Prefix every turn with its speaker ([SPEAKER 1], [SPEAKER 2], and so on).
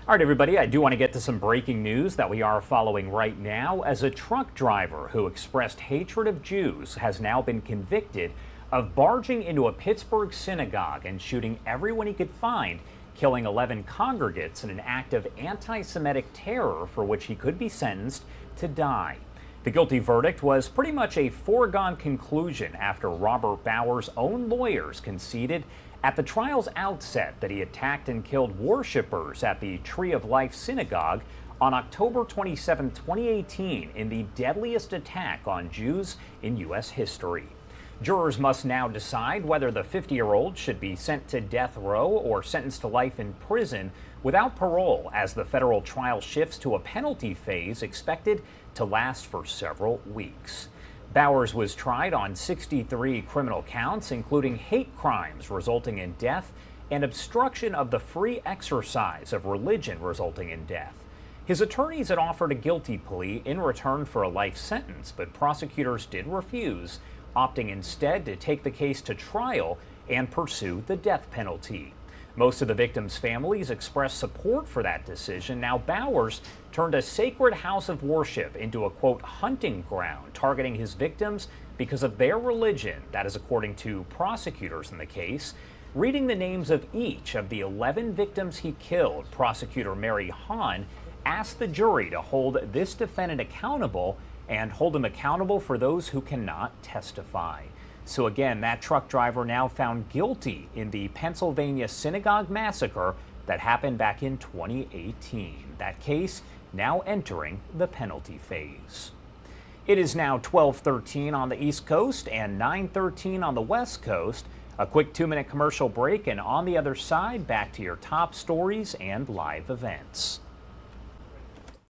[SPEAKER 1] All right, everybody, I do want to get to some breaking news that we are following right now, as a truck driver who expressed hatred of Jews has now been convicted of barging into a Pittsburgh synagogue and shooting everyone he could find, killing 11 congregants in an act of anti-Semitic terror for which he could be sentenced to die. The guilty verdict was pretty much a foregone conclusion after Robert Bauer's own lawyers conceded at the trial's outset that he attacked and killed worshippers at the Tree of Life Synagogue on October 27, 2018, in the deadliest attack on Jews in U.S. history. Jurors must now decide whether the 50-year-old should be sent to death row or sentenced to life in prison without parole, as the federal trial shifts to a penalty phase expected to last for several weeks. Bowers was tried on 63 criminal counts, including hate crimes resulting in death and obstruction of the free exercise of religion resulting in death. His attorneys had offered a guilty plea in return for a life sentence, but prosecutors did refuse, opting instead to take the case to trial and pursue the death penalty. Most of the victims' families expressed support for that decision. Now, Bowers turned a sacred house of worship into a, quote, hunting ground, targeting his victims because of their religion. That is according to prosecutors in the case. Reading the names of each of the 11 victims he killed, prosecutor Mary Hahn asked the jury to hold this defendant accountable and hold him accountable for those who cannot testify. So again, that truck driver now found guilty in the Pennsylvania synagogue massacre that happened back in 2018. That case now entering the penalty phase. It is now 12:13 on the East Coast and 9:13 on the West Coast. A quick 2-minute commercial break, and on the other side, back to your top stories and live events.